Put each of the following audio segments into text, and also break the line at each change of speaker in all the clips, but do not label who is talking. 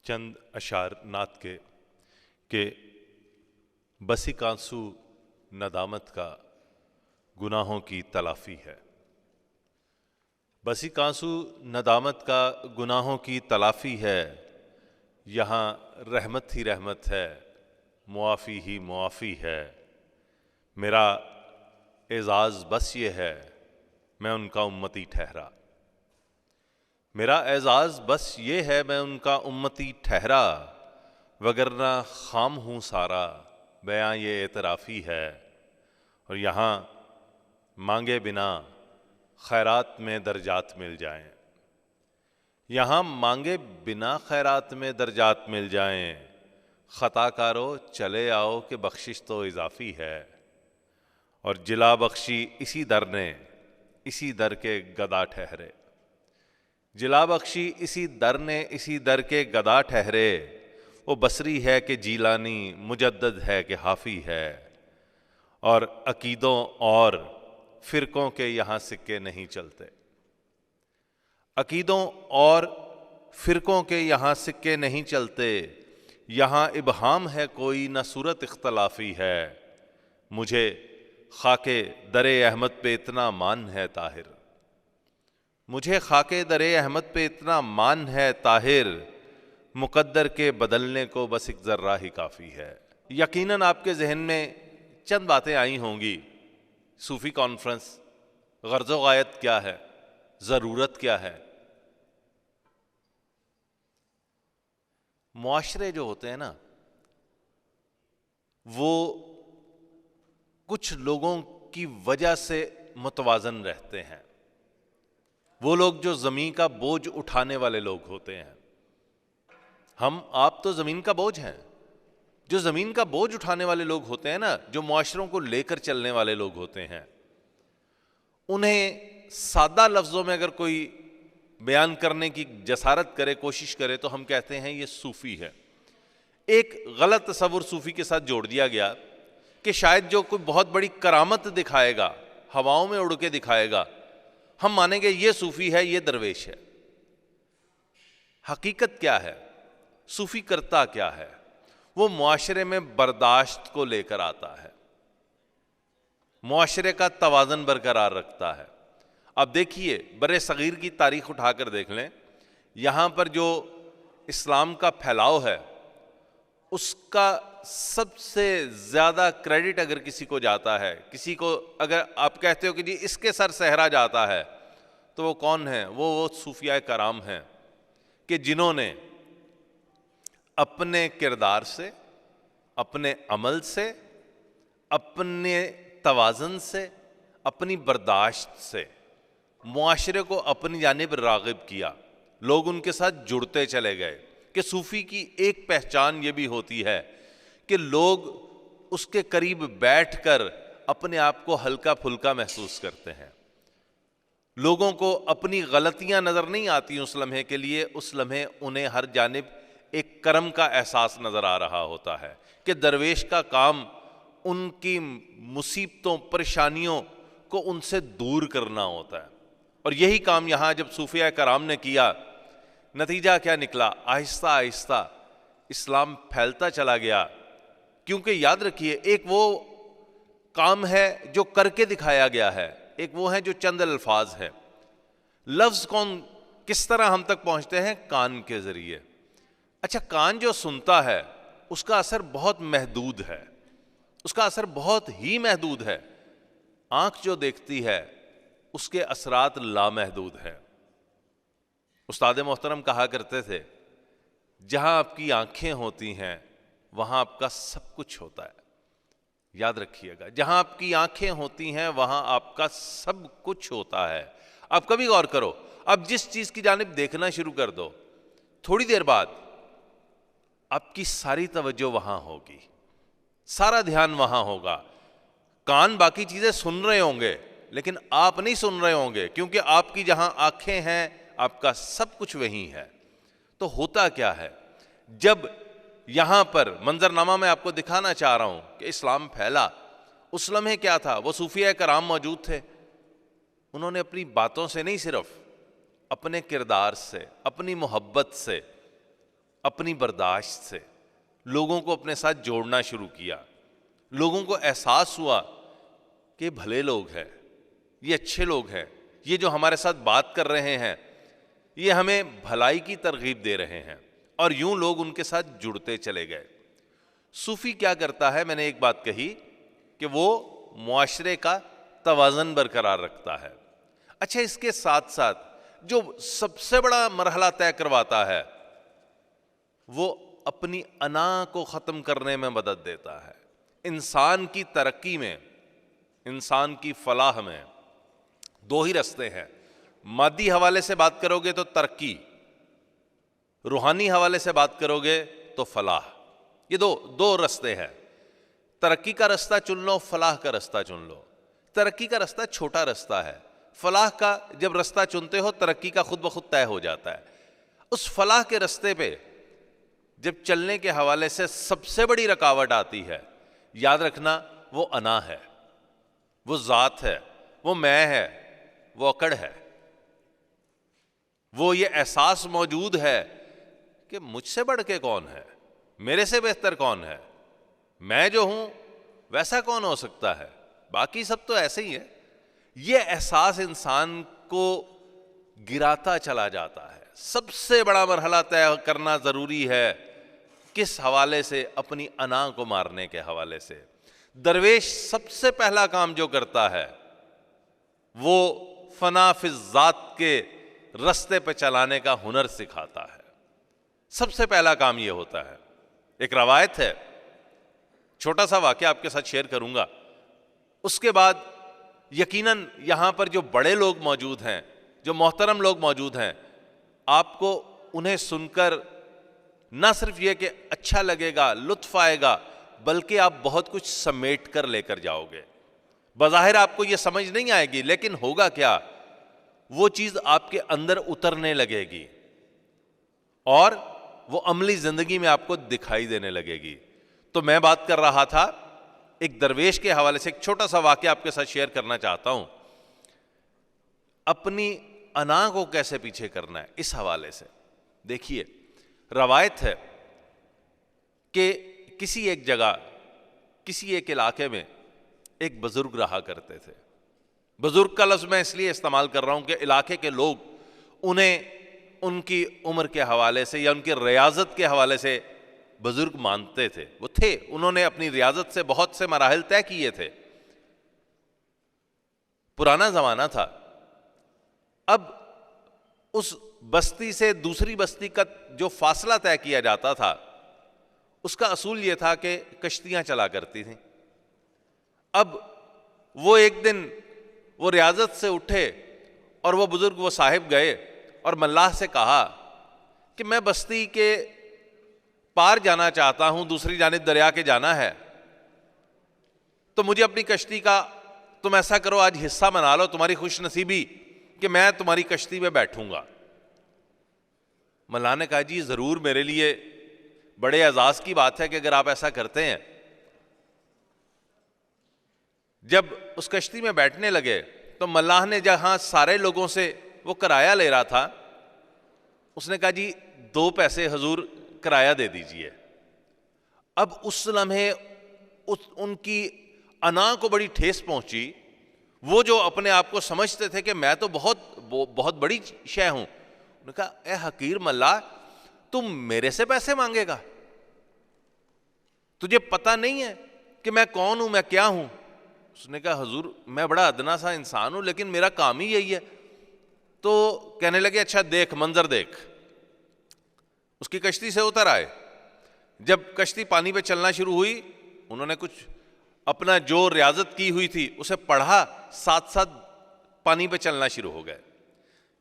چند اشعار نعت کے کہ بسی کانسو ندامت کا گناہوں کی تلافی ہے۔ بسی کانسو ندامت کا گناہوں کی تلافی ہے، یہاں رحمت ہی رحمت ہے، معافی ہی معافی ہے۔ میرا اعزاز بس یہ ہے، میں ان کا امتی ٹھہرا۔ میرا اعزاز بس یہ ہے، میں ان کا امتی ٹھہرا، وگرنہ خام ہوں سارا، بیاں یہ اعترافی ہے۔ اور یہاں مانگے بنا خیرات میں درجات مل جائیں، یہاں مانگے بنا خیرات میں درجات مل جائیں، خطا کارو چلے آؤ کہ بخشش تو اضافی ہے۔ اور جلا بخشی اسی در نے، اسی در کے گدا ٹھہرے۔ جلا بخشی اسی در نے، اسی در کے گدا ٹھہرے۔ وہ بصری ہے کہ جیلانی، مجدد ہے کہ حافی ہے۔ اور عقیدوں اور فرقوں کے یہاں سکے نہیں چلتے، عقیدوں اور فرقوں کے یہاں سکے نہیں چلتے۔ یہاں ابہام ہے کوئی نہ صورت اختلافی ہے۔ مجھے خاک در احمد پہ اتنا مان ہے طاہر، مجھے خاک در احمد پہ اتنا مان ہے طاہر، مقدر کے بدلنے کو بس ایک ذرہ ہی کافی ہے۔ یقیناً آپ کے ذہن میں چند باتیں آئی ہوں گی، صوفی کانفرنس، غرض و غایت کیا ہے، ضرورت کیا ہے۔ معاشرے جو ہوتے ہیں نا، وہ کچھ لوگوں کی وجہ سے متوازن رہتے ہیں۔ وہ لوگ جو زمین کا بوجھ اٹھانے والے لوگ ہوتے ہیں، ہم آپ تو زمین کا بوجھ ہیں۔ جو زمین کا بوجھ اٹھانے والے لوگ ہوتے ہیں نا، جو معاشروں کو لے کر چلنے والے لوگ ہوتے ہیں، انہیں سادہ لفظوں میں اگر کوئی بیان کرنے کی جسارت کرے، کوشش کرے، تو ہم کہتے ہیں یہ صوفی ہے۔ ایک غلط تصور صوفی کے ساتھ جوڑ دیا گیا کہ شاید جو کوئی بہت بڑی کرامت دکھائے گا، ہواؤں میں اڑ کے دکھائے گا، ہم مانیں گے یہ صوفی ہے، یہ درویش ہے۔ حقیقت کیا ہے؟ صوفی کرتا کیا ہے؟ وہ معاشرے میں برداشت کو لے کر آتا ہے، معاشرے کا توازن برقرار رکھتا ہے۔ اب دیکھیے، بر صغیر کی تاریخ اٹھا کر دیکھ لیں، یہاں پر جو اسلام کا پھیلاؤ ہے، اس کا سب سے زیادہ کریڈٹ اگر کسی کو جاتا ہے، کسی کو اگر آپ کہتے ہو کہ جی اس کے سر صحرا جاتا ہے، تو وہ کون ہیں؟ وہ صوفیاء کرام ہیں کہ جنہوں نے اپنے کردار سے، اپنے عمل سے، اپنے توازن سے، اپنی برداشت سے معاشرے کو اپنی جانب راغب کیا۔ لوگ ان کے ساتھ جڑتے چلے گئے کہ صوفی کی ایک پہچان یہ بھی ہوتی ہے کہ لوگ اس کے قریب بیٹھ کر اپنے آپ کو ہلکا پھلکا محسوس کرتے ہیں۔ لوگوں کو اپنی غلطیاں نظر نہیں آتی اس لمحے کے لیے، اس لمحے انہیں ہر جانب ایک کرم کا احساس نظر آ رہا ہوتا ہے کہ درویش کا کام ان کی مصیبتوں، پریشانیوں کو ان سے دور کرنا ہوتا ہے۔ اور یہی کام یہاں جب صوفیاء کرام نے کیا، نتیجہ کیا نکلا؟ آہستہ آہستہ اسلام پھیلتا چلا گیا۔ کیونکہ یاد رکھیے، ایک وہ کام ہے جو کر کے دکھایا گیا ہے، ایک وہ ہے جو چند الفاظ ہے۔ لفظ کس طرح ہم تک پہنچتے ہیں؟ کان کے ذریعے۔ اچھا، کان جو سنتا ہے اس کا اثر بہت محدود ہے، اس کا اثر بہت ہی محدود ہے۔ آنکھ جو دیکھتی ہے اس کے اثرات لامحدود ہیں۔ استاد محترم کہا کرتے تھے، جہاں آپ کی آنکھیں ہوتی ہیں وہاں آپ کا سب کچھ ہوتا ہے۔ یاد رکھیے گا، جہاں آپ کی آنکھیں ہوتی ہیں وہاں آپ کا سب کچھ ہوتا ہے۔ اب کبھی غور کرو، اب جس چیز کی جانب دیکھنا شروع کر دو، تھوڑی دیر بعد آپ کی ساری توجہ وہاں ہوگی، سارا دھیان وہاں ہوگا۔ کان باقی چیزیں سن رہے ہوں گے لیکن آپ نہیں سن رہے ہوں گے، کیونکہ آپ کی جہاں آنکھیں ہیں آپ کا سب کچھ وہیں ہے۔ تو ہوتا کیا ہے؟ جب یہاں پر منظرنامہ میں آپ کو دکھانا چاہ رہا ہوں کہ اسلام پھیلا، اس لمحے کیا تھا؟ وہ صوفیاء کرام موجود تھے، انہوں نے اپنی باتوں سے نہیں، صرف اپنے کردار سے، اپنی محبت سے، اپنی برداشت سے لوگوں کو اپنے ساتھ جوڑنا شروع کیا. لوگوں کو احساس ہوا کہ یہ بھلے لوگ ہیں, یہ اچھے لوگ ہیں, یہ جو ہمارے ساتھ بات کر رہے ہیں یہ ہمیں بھلائی کی ترغیب دے رہے ہیں, اور یوں لوگ ان کے ساتھ جڑتے چلے گئے. صوفی کیا کرتا ہے, میں نے ایک بات کہی کہ وہ معاشرے کا توازن برقرار رکھتا ہے. اچھا, اس کے ساتھ ساتھ جو سب سے بڑا مرحلہ طے کرواتا ہے وہ اپنی انا کو ختم کرنے میں مدد دیتا ہے. انسان کی ترقی میں, انسان کی فلاح میں دو ہی رستے ہیں. مادی حوالے سے بات کرو گے تو ترقی, روحانی حوالے سے بات کرو گے تو فلاح. یہ دو رستے ہیں. ترقی کا رستہ چن لو, فلاح کا رستہ چن لو. ترقی کا رستہ چھوٹا رستہ ہے, فلاح کا جب رستہ چنتے ہو ترقی کا خود بخود طے ہو جاتا ہے. اس فلاح کے رستے پہ جب چلنے کے حوالے سے سب سے بڑی رکاوٹ آتی ہے, یاد رکھنا وہ انا ہے, وہ ذات ہے, وہ میں ہے, وہ اکڑ ہے, وہ یہ احساس موجود ہے کہ مجھ سے بڑھ کے کون ہے, میرے سے بہتر کون ہے, میں جو ہوں ویسا کون ہو سکتا ہے, باقی سب تو ایسے ہی ہے. یہ احساس انسان کو گراتا چلا جاتا ہے. سب سے بڑا مرحلہ طے کرنا ضروری ہے, کس حوالے سے, اپنی انا کو مارنے کے حوالے سے. درویش سب سے پہلا کام جو کرتا ہے وہ فنا فی الذات کے رستے پہ چلانے کا ہنر سکھاتا ہے. سب سے پہلا کام یہ ہوتا ہے. ایک روایت ہے, چھوٹا سا واقعہ آپ کے ساتھ شیئر کروں گا, اس کے بعد یقیناً یہاں پر جو بڑے لوگ موجود ہیں, جو محترم لوگ موجود ہیں, آپ کو انہیں سن کر نہ صرف یہ کہ اچھا لگے گا, لطف آئے گا, بلکہ آپ بہت کچھ سمیٹ کر لے کر جاؤ گے. بظاہر آپ کو یہ سمجھ نہیں آئے گی, لیکن ہوگا کیا, وہ چیز آپ کے اندر اترنے لگے گی اور وہ عملی زندگی میں آپ کو دکھائی دینے لگے گی. تو میں بات کر رہا تھا ایک درویش کے حوالے سے, ایک چھوٹا سا واقعہ آپ کے ساتھ شیئر کرنا چاہتا ہوں. اپنی انا کو کیسے پیچھے کرنا ہے, اس حوالے سے دیکھیے. روایت ہے کہ کسی ایک جگہ, کسی ایک علاقے میں ایک بزرگ رہا کرتے تھے. بزرگ کا لفظ میں اس لیے استعمال کر رہا ہوں کہ علاقے کے لوگ انہیں ان کی عمر کے حوالے سے یا ان کی ریاضت کے حوالے سے بزرگ مانتے تھے. وہ تھے, انہوں نے اپنی ریاضت سے بہت سے مراحل طے کیے تھے. پرانا زمانہ تھا. اب اس بستی سے دوسری بستی کا جو فاصلہ طے کیا جاتا تھا اس کا اصول یہ تھا کہ کشتیاں چلا کرتی تھیں. اب وہ ایک دن وہ ریاضت سے اٹھے اور وہ بزرگ, وہ صاحب گئے اور ملاح سے کہا کہ میں بستی کے پار جانا چاہتا ہوں, دوسری جانب دریا کے جانا ہے, تو مجھے اپنی کشتی کا تم ایسا کرو آج حصہ بنا لو, تمہاری خوش نصیبی کہ میں تمہاری کشتی میں بیٹھوں گا. ملاح نے کہا جی ضرور, میرے لیے بڑے اعزاز کی بات ہے کہ اگر آپ ایسا کرتے ہیں. جب اس کشتی میں بیٹھنے لگے تو ملاح نے جہاں سارے لوگوں سے وہ کرایہ لے رہا تھا, اس نے کہا جی 2 پیسے حضور کرایہ دے دیجئے. اب اس لمحے ان کی انا کو بڑی ٹھیس پہنچی. وہ جو اپنے آپ کو سمجھتے تھے کہ میں تو بہت بڑی شے ہوں, انہوں نے کہا اے حقیر ملاح, تم میرے سے پیسے مانگے گا, تجھے پتہ نہیں ہے کہ میں کون ہوں, میں کیا ہوں. اس نے کہا حضور میں بڑا ادنا سا انسان ہوں, لیکن میرا کام ہی یہی ہے. تو کہنے لگے اچھا دیکھ, منظر دیکھ. اس کی کشتی سے اتر آئے. جب کشتی پانی پہ چلنا شروع ہوئی, انہوں نے کچھ اپنا جو ریاضت کی ہوئی تھی اسے پڑھا, ساتھ ساتھ پانی پہ چلنا شروع ہو گئے.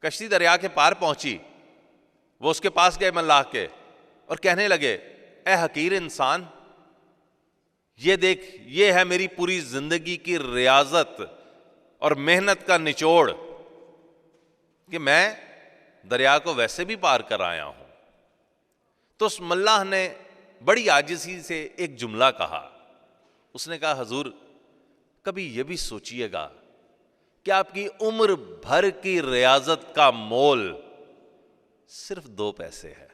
کشتی دریا کے پار پہنچی, وہ اس کے پاس گئے ملاح کے اور کہنے لگے اے حقیر انسان, یہ دیکھ, یہ ہے میری پوری زندگی کی ریاضت اور محنت کا نچوڑ کہ میں دریا کو ویسے بھی پار کر آیا ہوں. تو اس ملاح نے بڑی عاجزی سے ایک جملہ کہا. اس نے کہا حضور کبھی یہ بھی سوچئے گا کہ آپ کی عمر بھر کی ریاضت کا مول صرف 2 پیسے ہے.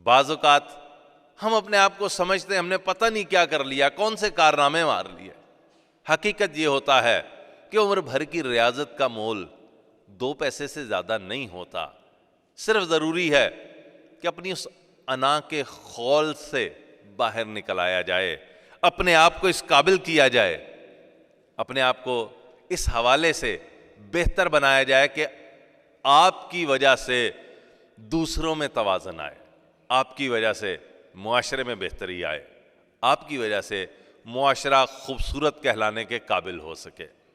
بعض اوقات ہم اپنے آپ کو سمجھتے ہیں ہم نے پتہ نہیں کیا کر لیا، کون سے کارنامے مار لیے۔ حقیقت یہ ہوتا ہے کہ عمر بھر کی ریاضت کا مول 2 پیسے سے زیادہ نہیں ہوتا۔ صرف ضروری ہے کہ اپنی اس انا کے خول سے باہر نکل آیا جائے، اپنے آپ کو اس قابل کیا جائے، اپنے آپ کو اس حوالے سے بہتر بنایا جائے کہ آپ کی وجہ سے دوسروں میں توازن آئے، آپ کی وجہ سے معاشرے میں بہتری آئے، آپ کی وجہ سے معاشرہ خوبصورت کہلانے کے قابل ہو سکے۔